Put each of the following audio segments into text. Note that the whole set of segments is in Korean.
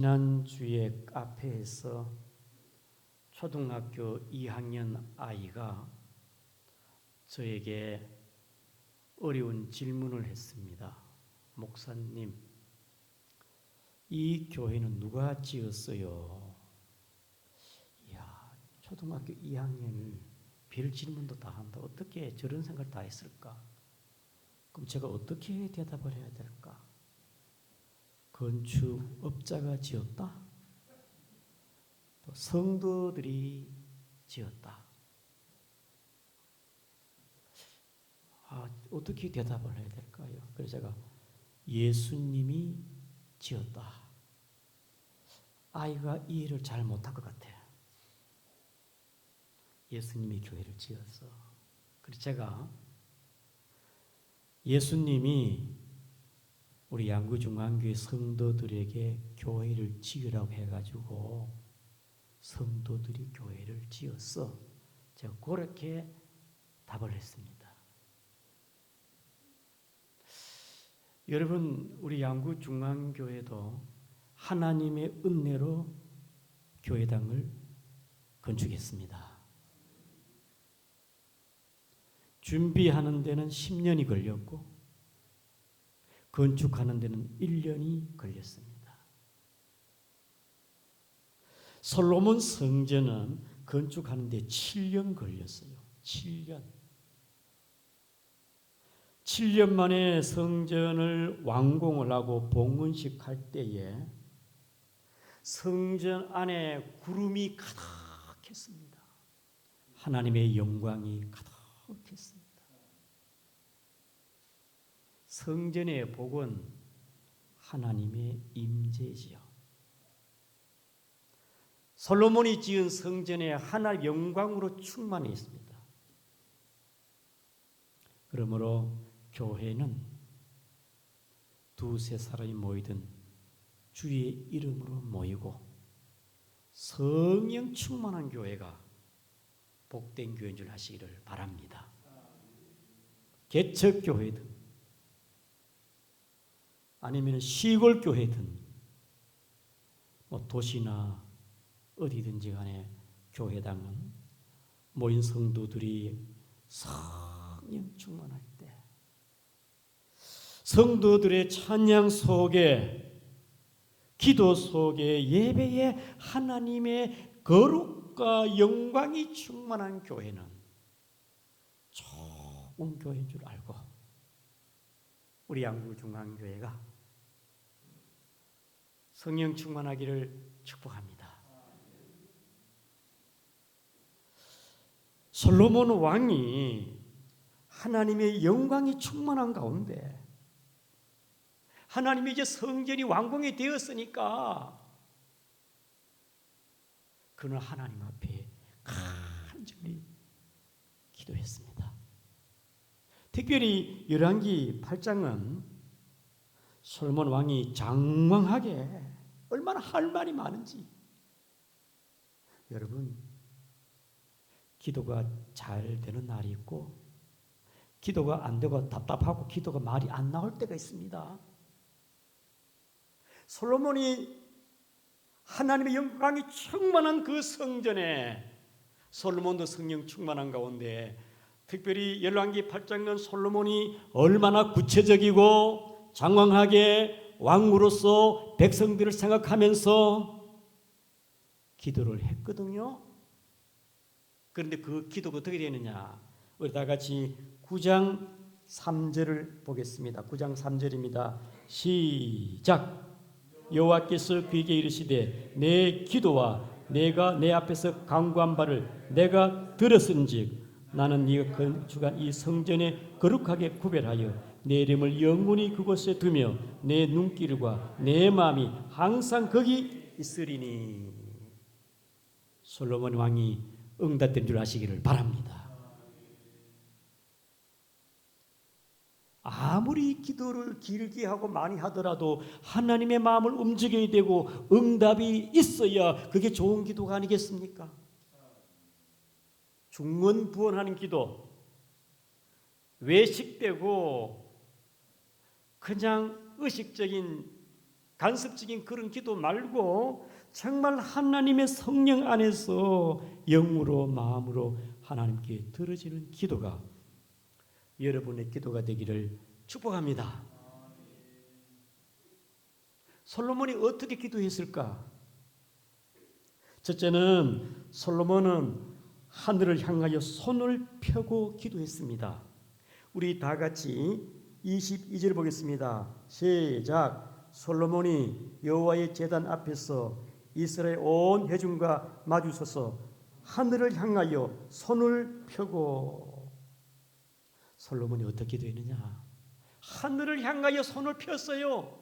지난주에 카페에서 초등학교 2학년 아이가 저에게 어려운 질문을 했습니다. 목사님, 이 교회는 누가 지었어요? 이야, 초등학교 2학년이 별 질문도 다 한다. 어떻게 저런 생각을 다 했을까? 그럼 제가 어떻게 대답을 해야 될까? 건축업자가 지었다? 또 성도들이 지었다? 어떻게 대답을 해야 될까요? 그래서 제가 예수님이 지었다. 아이가 이해를 잘 못할 것 같아요. 예수님이 교회를 지었어. 그래서 제가 예수님이 우리 양구중앙교회 성도들에게 교회를 지으라고 해가지고 성도들이 교회를 지었어. 제가 그렇게 답을 했습니다. 여러분, 우리 양구중앙교회도 하나님의 은혜로 교회당을 건축했습니다. 준비하는 데는 10년이 걸렸고 건축하는 데는 1년이 걸렸습니다. 솔로몬 성전은 건축하는 데 7년 걸렸어요. 7년 만에 성전을 완공을 하고 봉헌식 할 때에 성전 안에 구름이 가득했습니다. 하나님의 영광이 가득했습니다. 성전의 복은 하나님의 임재지요. 솔로몬이 지은 성전에 하나님의 영광으로 충만해 있습니다. 그러므로 교회는 두세 사람이 모이든 주의 이름으로 모이고 성령 충만한 교회가 복된 교회인 줄 아시기를 바랍니다. 개척교회든 아니면 시골 교회든 도시나 어디든지 간에 교회당은 모인 성도들이 성령 충만할 때 성도들의 찬양 속에 기도 속에 예배에 하나님의 거룩과 영광이 충만한 교회는 좋은 교회인 줄 알고 우리 양구중앙교회가 성령 충만하기를 축복합니다. 솔로몬 왕이 하나님의 영광이 충만한 가운데 하나님의 이제 성전이 완공이 되었으니까 그는 하나님 앞에 간절히 기도했습니다. 특별히 열왕기 8장은 솔로몬 왕이 장황하게 얼마나 할 말이 많은지 여러분 기도가 잘 되는 날이 있고 기도가 안 되고 답답하고 기도가 말이 안 나올 때가 있습니다. 솔로몬이 하나님의 영광이 충만한 그 성전에 솔로몬도 성령 충만한 가운데 특별히 열왕기 8장은 솔로몬이 얼마나 구체적이고 장황하게 왕으로서 백성들을 생각하면서 기도를 했거든요. 그런데 그 기도가 어떻게 되느냐? 우리 다 같이 9장 3절을 보겠습니다. 9장 3절입니다. 시작. 여호와께서 그에게 이르시되 내 기도와 내가 내 앞에서 간구한 바를 내가 들었은즉 나는 네가 건축한 이 성전에 거룩하게 구별하여 내 이름을 영원히 그곳에 두며 내 눈길과 내 마음이 항상 거기 있으리니. 솔로몬 왕이 응답된 줄 아시기를 바랍니다. 아무리 기도를 길게 하고 많이 하더라도 하나님의 마음을 움직여야 되고 응답이 있어야 그게 좋은 기도가 아니겠습니까? 중언부언하는 기도, 외식되고 그냥 의식적인 간섭적인 그런 기도 말고 정말 하나님의 성령 안에서 영으로 마음으로 하나님께 들어지는 기도가 여러분의 기도가 되기를 축복합니다. 솔로몬이 어떻게 기도했을까? 첫째는 솔로몬은 하늘을 향하여 손을 펴고 기도했습니다. 우리 다 같이 22절 보겠습니다. 시작. 솔로몬이 여호와의 제단 앞에서 이스라엘 온 회중과 마주서서 하늘을 향하여 손을 펴고. 솔로몬이 어떻게 기도했느냐? 하늘을 향하여 손을 폈어요.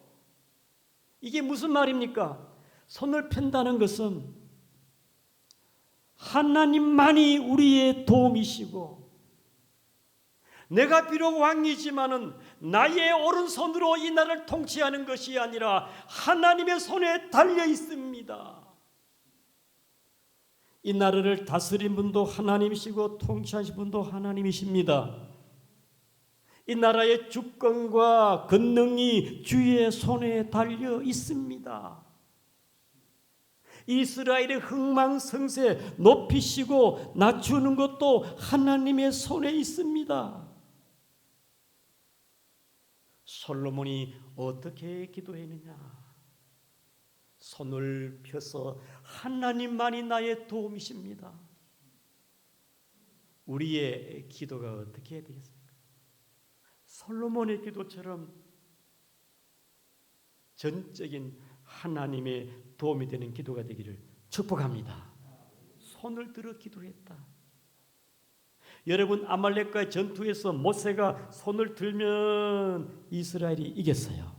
이게 무슨 말입니까? 손을 편다는 것은 하나님만이 우리의 도움이시고 내가 비록 왕이지만은 나의 오른손으로 이 나라를 통치하는 것이 아니라 하나님의 손에 달려 있습니다. 이 나라를 다스린 분도 하나님이시고 통치하신 분도 하나님이십니다. 이 나라의 주권과 권능이 주의 손에 달려 있습니다. 이스라엘의 흥망성쇠 높이시고 낮추는 것도 하나님의 손에 있습니다. 솔로몬이 어떻게 기도했느냐? 손을 펴서 하나님만이 나의 도움이십니다. 우리의 기도가 어떻게 해야 되겠습니까? 솔로몬의 기도처럼 전적인 하나님의 도움이 되는 기도가 되기를 축복합니다. 손을 들어 기도했다. 여러분, 아말렉과의 전투에서 모세가 손을 들면 이스라엘이 이겼어요.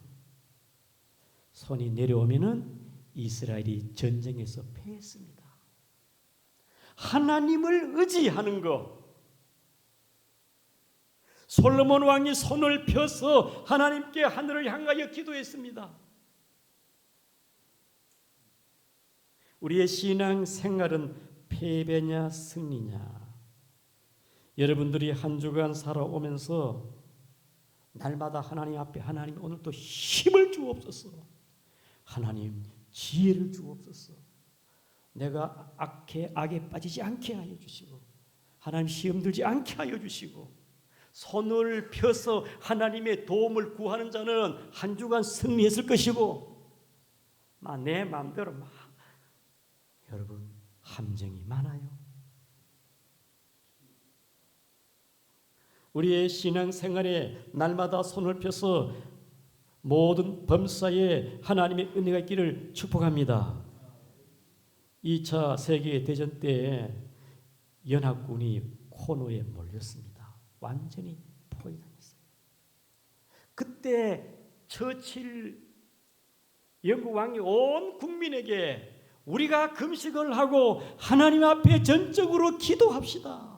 손이 내려오면은 이스라엘이 전쟁에서 패했습니다. 하나님을 의지하는 것. 솔로몬 왕이 손을 펴서 하나님께 하늘을 향하여 기도했습니다. 우리의 신앙 생활은 패배냐 승리냐? 여러분들이 한 주간 살아오면서 날마다 하나님 앞에 하나님 오늘도 힘을 주옵소서. 하나님 지혜를 주옵소서. 내가 악에 빠지지 않게 하여 주시고 하나님 시험 들지 않게 하여 주시고 손을 펴서 하나님의 도움을 구하는 자는 한 주간 승리했을 것이고 내 마음대로 여러분 함정이 많아요. 우리의 신앙생활에 날마다 손을 펴서 모든 범사에 하나님의 은혜가 있기를 축복합니다. 2차 세계대전 때 연합군이 코노에 몰렸습니다. 완전히 포위당했어요. 그때 처칠 영국 왕이 온 국민에게 우리가 금식을 하고 하나님 앞에 전적으로 기도합시다.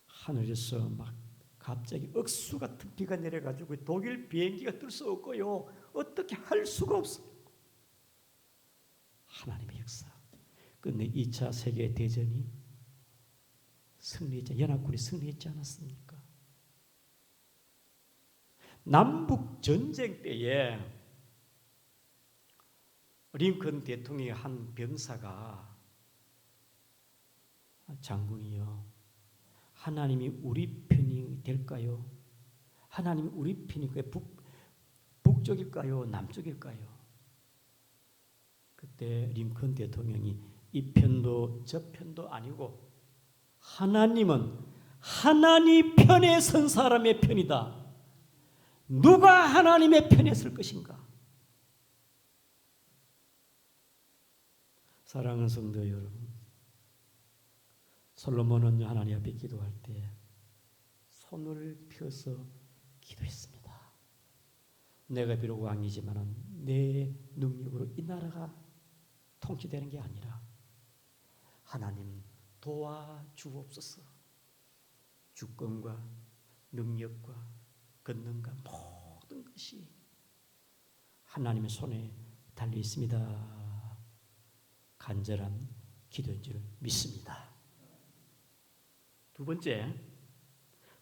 하늘에서 막 갑자기 억수 같은 비가 내려가지고 독일 비행기가 뜰 수 없고요. 어떻게 할 수가 없어요. 하나님의 역사. 근데 2차 세계대전이 승리했지, 연합군이 승리했지 않았습니까? 남북 전쟁 때에 링컨 대통령의 한 병사가 장군이요, 하나님이 우리 편이 될까요? 하나님이 우리 편일까요? 북쪽일까요? 남쪽일까요? 그때 링컨 대통령이 이 편도 저 편도 아니고 하나님은 하나님 편에 선 사람의 편이다. 누가 하나님의 편에 설 것인가? 사랑하는 성도 여러분, 솔로몬은 하나님 앞에 기도할 때 손을 펴서 기도했습니다. 내가 비록 왕이지만 내 능력으로 이 나라가 통치되는 게 아니라 하나님 도와주옵소서. 주권과 능력과 권능과 모든 것이 하나님의 손에 달려 있습니다. 간절한 기도인 줄 믿습니다. 두 번째,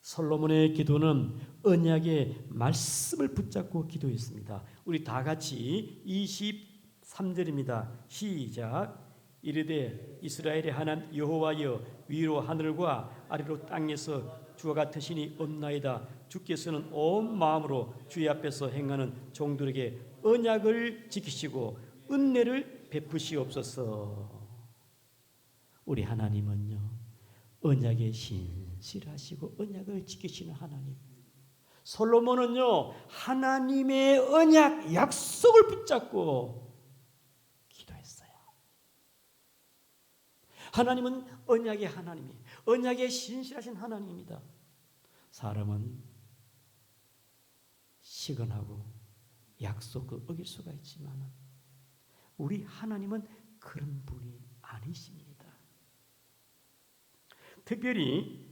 솔로몬의 기도는 언약의 말씀을 붙잡고 기도했습니다. 우리 다 같이 23절입니다. 시작. 이르되 이스라엘의 하나님 여호와여 위로 하늘과 아래로 땅에서 주와 같으시니 없나이다. 주께서는 온 마음으로 주의 앞에서 행하는 종들에게 언약을 지키시고 은혜를 베푸시옵소서. 우리 하나님은요, 언약에 신실하시고 언약을 지키시는 하나님. 솔로몬은요, 하나님의 언약 약속을 붙잡고 기도했어요. 하나님은 언약의 하나님이, 언약에 신실하신 하나님입니다. 사람은 시건하고 약속을 어길 수가 있지만 우리 하나님은 그런 분이 아니십니다. 특별히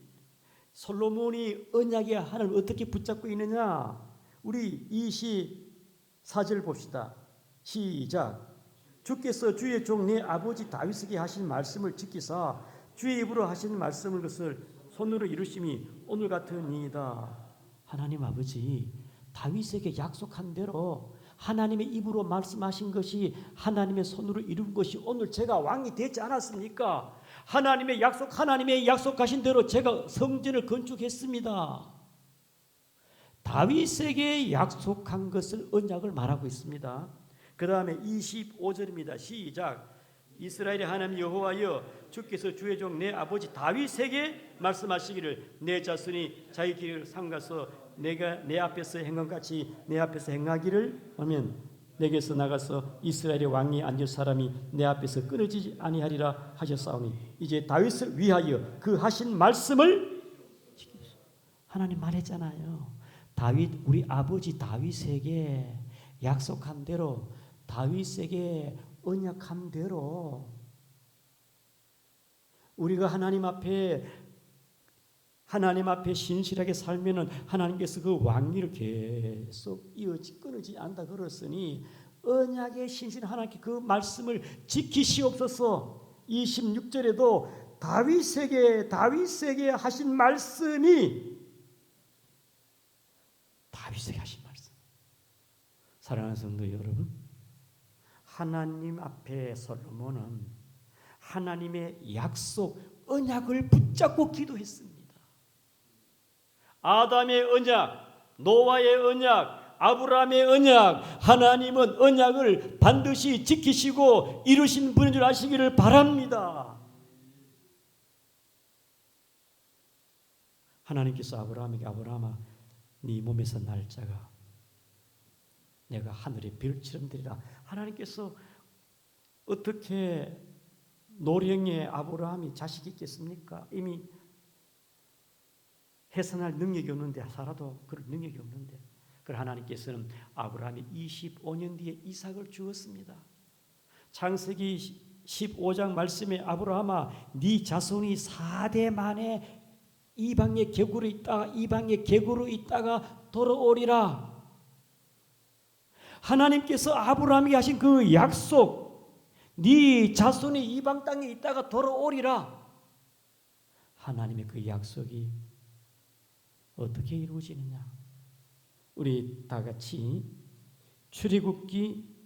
솔로몬이 언약의 하나님을 어떻게 붙잡고 있느냐? 우리 24절 봅시다. 시작. 주께서 주의 종 내 아버지 다윗에게 하신 말씀을 지키사 주의 입으로 하신 말씀을 것을 손으로 이루심이 오늘 같으니이다. 하나님 아버지 다윗에게 약속한 대로 하나님의 입으로 말씀하신 것이 하나님의 손으로 이룬 것이 오늘 제가 왕이 되지 않았습니까? 하나님의 약속하신 대로 제가 성전을 건축했습니다. 다윗에게 약속한 것을 언약을 말하고 있습니다. 그 다음에 25절입니다. 시작. 이스라엘의 하나님 여호와여 주께서 주의 종 내 아버지 다윗에게 말씀하시기를 내 자손이 자기 길을 삼가서 내가 내 앞에서 행한 같이 내 앞에서 행하기를 하면 내게서 나가서 이스라엘의 왕이 앉을 사람이 내 앞에서 끊어지지 아니하리라 하셨사오니 이제 다윗을 위하여 그 하신 말씀을 지키소서. 하나님 말했잖아요. 다윗 우리 아버지 다윗에게 약속한 대로 다윗에게 언약한 대로 우리가 하나님 앞에 신실하게 살면은 하나님께서 그 왕위를 계속 끊어지지 않다 그랬으니 언약의 신실한 하나님께 그 말씀을 지키시옵소서. 26절에도 다윗에게 하신 말씀이 다윗에게 하신 말씀. 사랑하는 성도 여러분, 하나님 앞에 솔로몬은 하나님의 약속, 언약을 붙잡고 기도했습니다. 아담의 언약, 노아의 언약, 아브라함의 언약, 하나님은 언약을 반드시 지키시고 이루신 분인 줄 아시기를 바랍니다. 하나님께서 아브라함에게 아브라함아 네 몸에서 날 자가 내가 하늘의 별처럼 되리라. 하나님께서 어떻게 노령의 아브라함이 자식이 있겠습니까? 이미 해산할 능력이 없는데 살아도 그럴 능력이 없는데 그걸 하나님께서는 아브라함이 25년 뒤에 이삭을 주었습니다. 창세기 15장 말씀에 아브라함아 네 자손이 4대 만에 이방의 객으로 있다가 돌아오리라. 하나님께서 아브라함에게 하신 그 약속, 네 자손이 이방 땅에 있다가 돌아오리라. 하나님의 그 약속이 어떻게 이루어지느냐? 우리 다 같이 출애굽기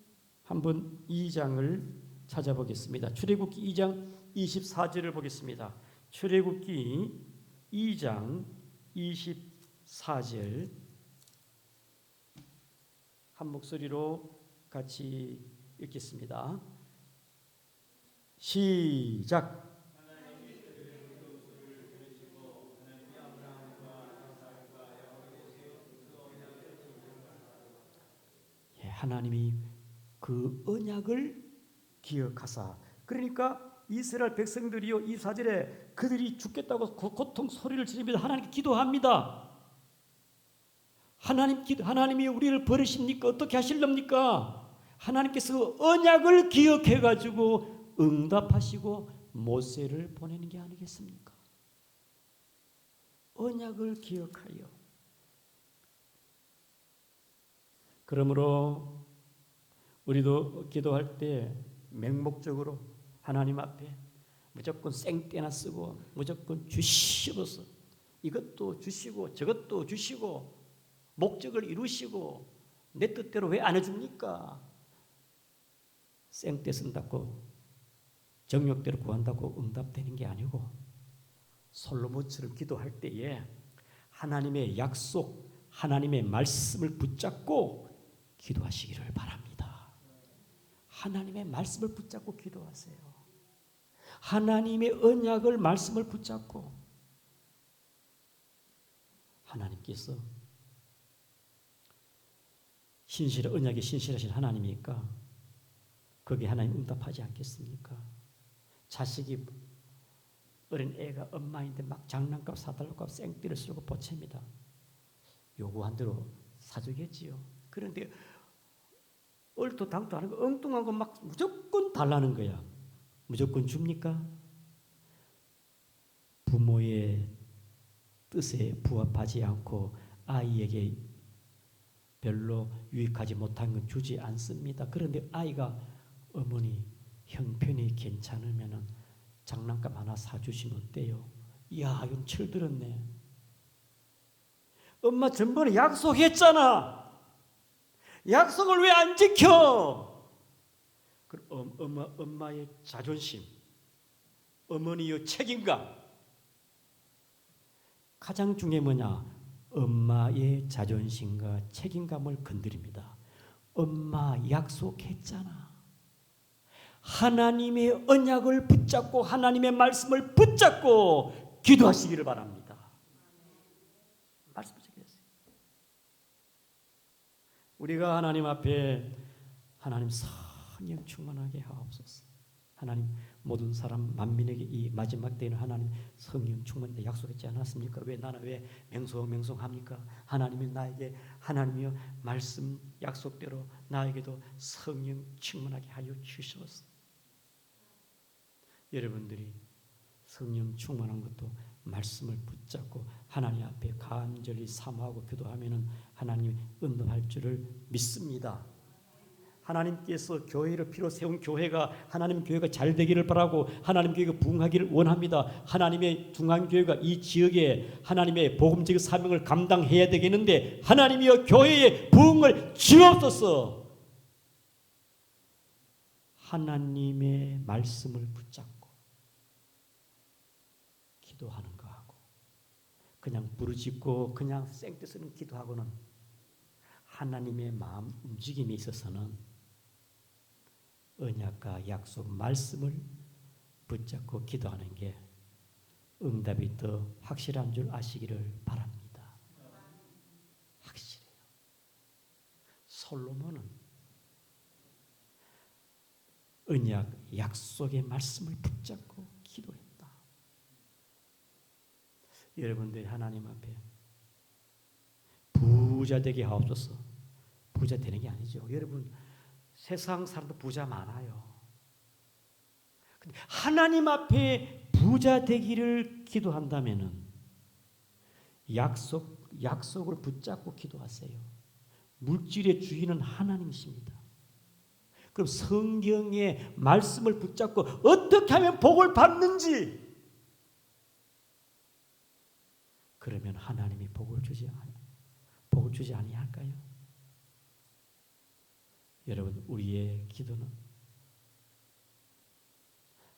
한번 2장을 찾아보겠습니다. 출애굽기 2장 24절을 보겠습니다. 출애굽기 2장 24절 한 목소리로 같이 읽겠습니다. 시작. 하나님이 그 언약을 기억하사, 그러니까 이스라엘 백성들이요 24절에 그들이 죽겠다고 고통 소리를 지르면서 하나님께 기도합니다. 하나님이 우리를 버리십니까? 어떻게 하실랍니까? 하나님께서 언약을 기억해 가지고 응답하시고 모세를 보내는 게 아니겠습니까? 언약을 기억하여. 그러므로 우리도 기도할 때 맹목적으로 하나님 앞에 무조건 생떼나 쓰고 무조건 주시옵소서 이것도 주시고 저것도 주시고 목적을 이루시고 내 뜻대로 왜 안 해줍니까? 생떼 쓴다고 정욕대로 구한다고 응답되는 게 아니고 솔로몬처럼 기도할 때에 하나님의 약속, 하나님의 말씀을 붙잡고 기도하시기를 바랍니다. 하나님의 말씀을 붙잡고 기도하세요. 하나님의 언약을 말씀을 붙잡고 하나님께서 언약에 신실하신 하나님이니까 거기에 하나님 응답하지 않겠습니까? 자식이 어린 애가 엄마인데 막 장난감 사달라고 생떼를 쓰고 보챕니다. 요구한 대로 사주겠지요. 그런데 얼토당토 하는 거 엉뚱한 거 막 무조건 달라는 거야. 무조건 줍니까? 부모의 뜻에 부합하지 않고 아이에게 별로 유익하지 못한 건 주지 않습니다. 그런데 아이가 어머니 형편이 괜찮으면 장난감 하나 사주시면 어때요? 이야, 이건 철들었네. 엄마 전번에 약속했잖아. 약속을 왜 안 지켜? 엄마의 자존심, 어머니의 책임감. 가장 중요한 뭐냐? 엄마의 자존심과 책임감을 건드립니다. 엄마 약속했잖아. 하나님의 언약을 붙잡고 하나님의 말씀을 붙잡고 기도하시기를 바랍니다. 말씀 붙잡겠어요. 우리가 하나님 앞에 하나님 성령 충만하게 하옵소서. 하나님 모든 사람 만민에게 이 마지막 때에는 하나님 성령 충만하게 약속했지 않았습니까? 왜 나는 왜 맹송합니까? 하나님이 나에게 하나님이여 말씀 약속대로 나에게도 성령 충만하게 하여 주시옵소서. 여러분들이 성령 충만한 것도 말씀을 붙잡고 하나님 앞에 간절히 사모하고 기도하면은 하나님이 응답할 줄을 믿습니다. 하나님께서 교회를 피로 세운 교회가 하나님 교회가 잘 되기를 바라고 하나님 교회가 부흥하기를 원합니다. 하나님의 중앙교회가 이 지역에 하나님의 복음적 사명을 감당해야 되겠는데 하나님이여 교회의 부흥을 주옵소서. 하나님의 말씀을 붙잡고 기도하는 거하고 그냥 부르짖고 그냥 생떼쓰는 기도하고는 하나님의 마음 움직임에 있어서는 언약과 약속 말씀을 붙잡고 기도하는 게 응답이 더 확실한 줄 아시기를 바랍니다. 확실해요. 솔로몬은 언약 약속의 말씀을 붙잡고 기도했다. 여러분들이 하나님 앞에 부자 되게 하옵소서. 부자 되는 게 아니죠. 여러분 세상 사람도 부자 많아요. 근데 하나님 앞에 부자 되기를 기도한다면은 약속을 붙잡고 기도하세요. 물질의 주인은 하나님이십니다. 그럼 성경의 말씀을 붙잡고 어떻게 하면 복을 받는지 그러면 하나님이 복을 주지 아니할까요? 여러분 우리의 기도는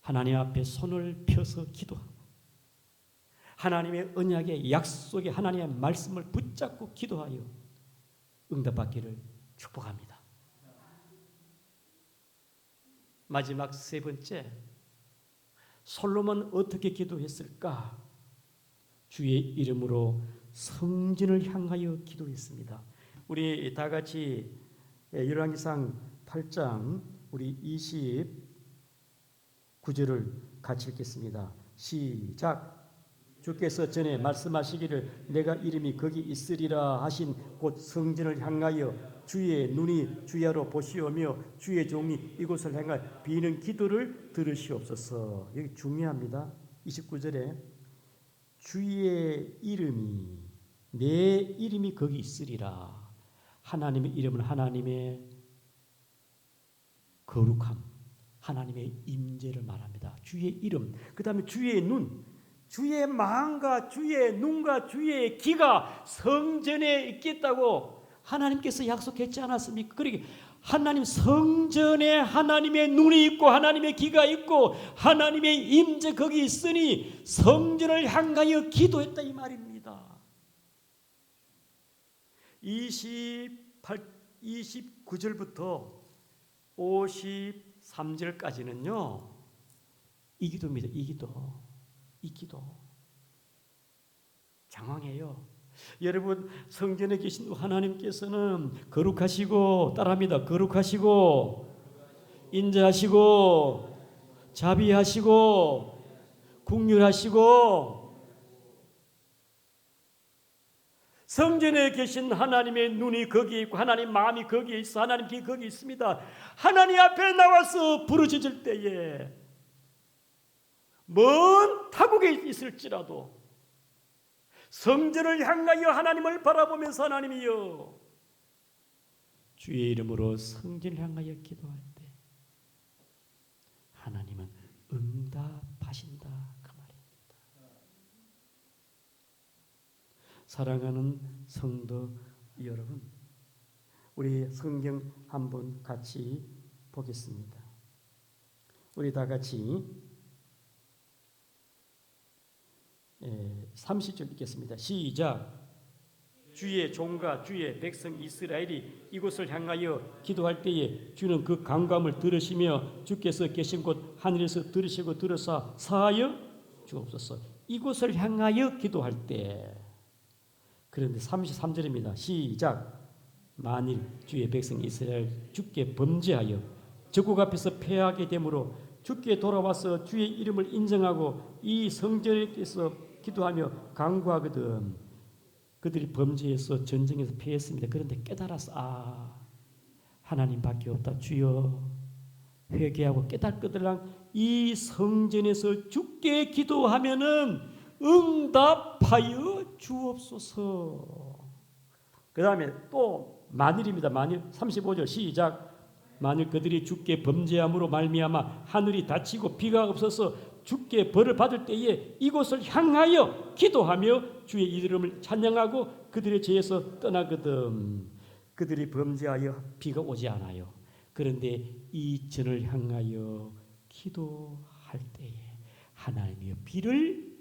하나님 앞에 손을 펴서 기도하고 하나님의 언약의 약속의 하나님의 말씀을 붙잡고 기도하여 응답받기를 축복합니다. 마지막 세 번째, 솔로몬 어떻게 기도했을까? 주의 이름으로 성전을 향하여 기도했습니다. 우리 다 같이 열왕기상 8장 우리 29절을 같이 읽겠습니다. 시작. 주께서 전에 말씀하시기를 내가 이름이 거기 있으리라 하신 곳 성전을 향하여 주의 눈이 주야로 보시오며 주의 종이 이곳을 향하여 비는 기도를 들으시옵소서. 여기 중요합니다. 29절에 주의 이름이 내 이름이 거기 있으리라. 하나님의 이름은 하나님의 거룩함, 하나님의 임재를 말합니다. 주의 이름, 그 다음에 주의 눈, 주의 마음과 주의 눈과 주의 귀가 성전에 있겠다고 하나님께서 약속했지 않았습니까? 그러게 하나님 성전에 하나님의 눈이 있고 하나님의 귀가 있고 하나님의 임재 거기 있으니 성전을 향하여 기도했다 이 말입니다. 29절부터 53절까지는요. 이 기도입니다. 이 기도. 장황해요. 여러분 성전에 계신 하나님께서는 거룩하시고 따라합니다. 거룩하시고 인자하시고 자비하시고 긍휼하시고 성전에 계신 하나님의 눈이 거기에 있고 하나님 마음이 거기에 있어 하나님 귀 거기에 있습니다. 하나님 앞에 나와서 부르짖을 때에 먼 타국에 있을지라도 성전을 향하여 하나님을 바라보면서 하나님이여 주의 이름으로 성전을 향하여 기도할 때 하나님은 응답하신다 그 말입니다. 사랑하는 성도 여러분, 우리 성경 한번 같이 보겠습니다. 우리 다 같이 30절 읽겠습니다. 시작. 주의 종과 주의 백성 이스라엘이 이곳을 향하여 기도할 때에 주는 그 간구함을 들으시며 주께서 계신 곳 하늘에서 들으시고 들으사 사하여 주옵소서. 이곳을 향하여 기도할 때. 그런데 33절입니다. 시작. 만일 주의 백성 이스라엘 주께 범죄하여 적국 앞에서 패하게 되므로 주께 돌아와서 주의 이름을 인정하고 이 성전에서 기도하며 간구하거든 그들이 범죄해서 전쟁에서 패했습니다. 그런데 깨달아서 하나님밖에 없다 주여 회개하고 깨닫거들랑 이 성전에서 주께 기도하면은 응답하여 주옵소서. 그 다음에 또 만일입니다. 만일 35절 시작. 만일 그들이 주께 범죄함으로 말미암아 하늘이 닫히고 비가 없어서 주께 벌을 받을 때에 이곳을 향하여 기도하며 주의 이름을 찬양하고 그들의 죄에서 떠나거든. 그들이 범죄하여 비가 오지 않아요. 그런데 이 전을 향하여 기도할 때에 하나님이여 비를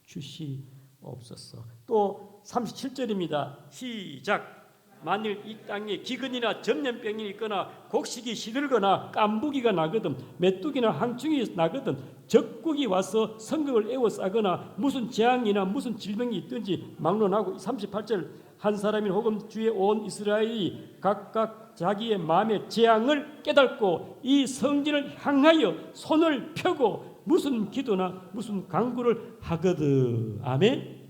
주시옵소서. 또 37절입니다. 시작. 만일 이 땅에 기근이나 전염병이 있거나 곡식이 시들거나 깐부기가 나거든 메뚜기나 항충이 나거든 적국이 와서 성벽을 에워싸거나 무슨 재앙이나 무슨 질병이 있든지 막론하고 38절 한 사람이 혹은 주의 온 이스라엘이 각각 자기의 마음의 재앙을 깨닫고 이 성전을 향하여 손을 펴고 무슨 기도나 무슨 간구를 하거든. 아멘.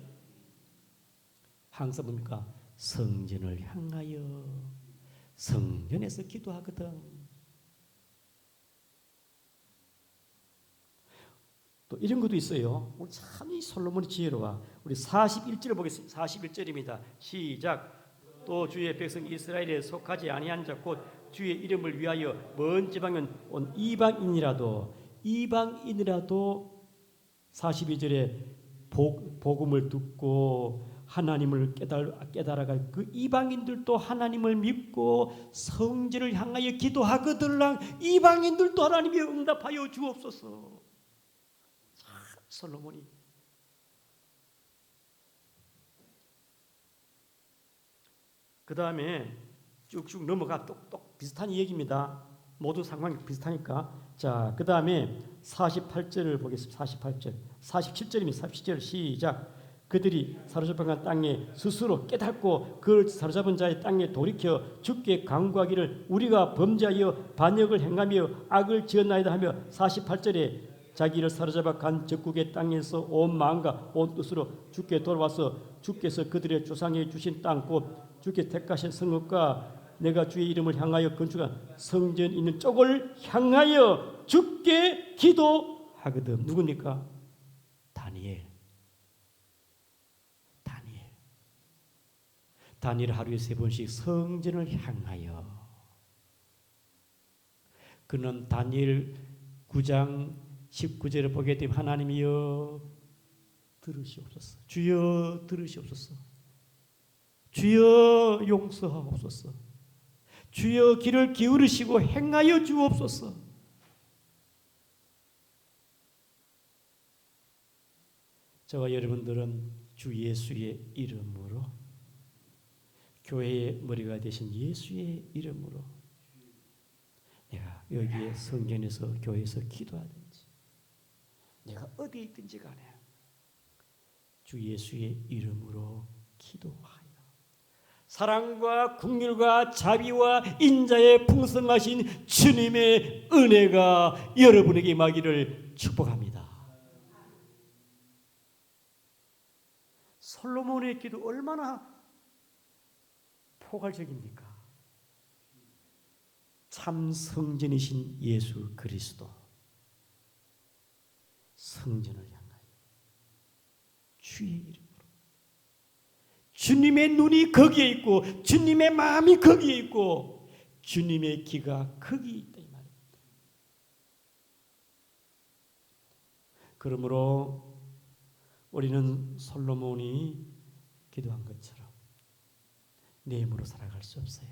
항상 뭡니까? 성전을 향하여 성전에서 기도하거든. 또 이런 것도 있어요. 우리 참 이 솔로몬이 지혜로워. 우리 41절을 보겠습니다. 41절입니다. 시작. 또 주의 백성 이스라엘에 속하지 아니한 자 곧 주의 이름을 위하여 먼 지방은 온 이방인이라도 42절에 복음을 듣고 하나님을 깨달아갈 그 이방인들도 하나님을 믿고 성전을 향하여 기도하거들랑 이방인들도 하나님이 응답하여 주옵소서. 솔로몬이 그 다음에 쭉쭉 넘어가 똑똑 비슷한 얘기입니다. 모두 상황이 비슷하니까. 자, 그 다음에 48절을 보겠습니다. 47절입니다. 47절 시작. 그들이 사로잡힌 땅에 스스로 깨닫고 그 사로잡은 자의 땅에 돌이켜 주께 간구하기를 우리가 범죄하여 반역을 행하며 악을 지었나이다 하며 48절에 자기를 사로잡아 간 적국의 땅에서 온 마음과 온 뜻으로 주께 돌아와서 주께서 그들의 조상에 주신 땅 곧 주께 택하신 성읍과 내가 주의 이름을 향하여 건축한 성전 있는 쪽을 향하여 주께 기도하거든. 누굽니까? 다니엘 하루에 3번씩 성전을 향하여. 그는 다니엘 9장 19절을 보게 되면 하나님이여 들으시옵소서. 주여 들으시옵소서. 주여 용서하옵소서. 주여 귀를 기울이시고 행하여 주옵소서. 저와 여러분들은 주 예수의 이름으로, 교회의 머리가 되신 예수의 이름으로 내가 여기에 성전에서 교회에서 기도하든지 내가 어디에 있든지 간에 주 예수의 이름으로 기도하여 사랑과 긍휼과 자비와 인자의 풍성하신 주님의 은혜가 여러분에게 임하기를 축복합니다. 솔로몬의 기도 얼마나 포괄적입니까? 참 성전이신 예수 그리스도, 성전을 향하여 주의 이름으로, 주님의 눈이 거기에 있고 주님의 마음이 거기에 있고 주님의 귀가 거기에 있다 이 말입니다. 그러므로 우리는 솔로몬이 기도한 것처럼 내 힘으로 살아갈 수 없어요.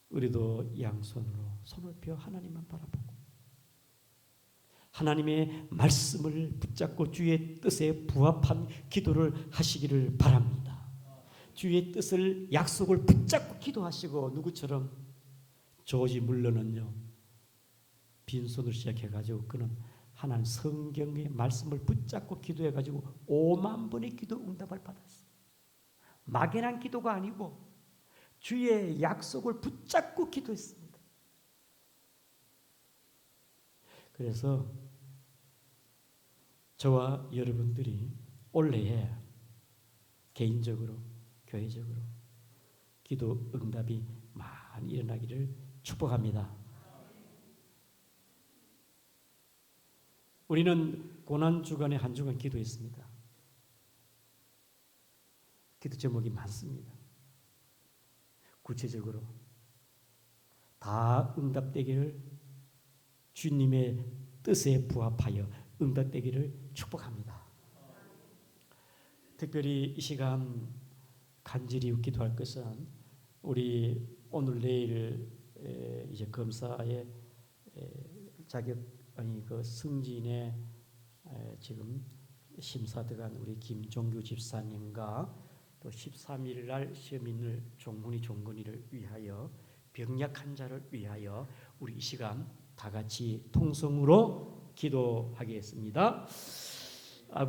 우리도 양손으로 손을 펴 하나님만 바라보고 하나님의 말씀을 붙잡고 주의 뜻에 부합한 기도를 하시기를 바랍니다. 주의 뜻을, 약속을 붙잡고 기도하시고, 누구처럼 조지 물러는요 빈손으로 시작해가지고 그는 하나님 성경의 말씀을 붙잡고 기도해가지고 5만 번의 기도 응답을 받았어요. 막연한 기도가 아니고 주의 약속을 붙잡고 기도했습니다. 그래서 저와 여러분들이 올해에 개인적으로, 교회적으로 기도 응답이 많이 일어나기를 축복합니다. 우리는 고난주간에 한 주간 기도했습니다. 기도 제목이 많습니다. 구체적으로 다 응답되기를, 주님의 뜻에 부합하여 응답되기를 축복합니다. 특별히 이 시간 간절히 기도할 것은 우리 오늘 내일 이제 검사의 자격 그 승진에 지금 심사 들어간 우리 김종규 집사님과 또 13일 날 시험 있는 종근이를 위하여, 병약 환자를 위하여 우리 이 시간 다 같이 통성으로 기도하겠습니다.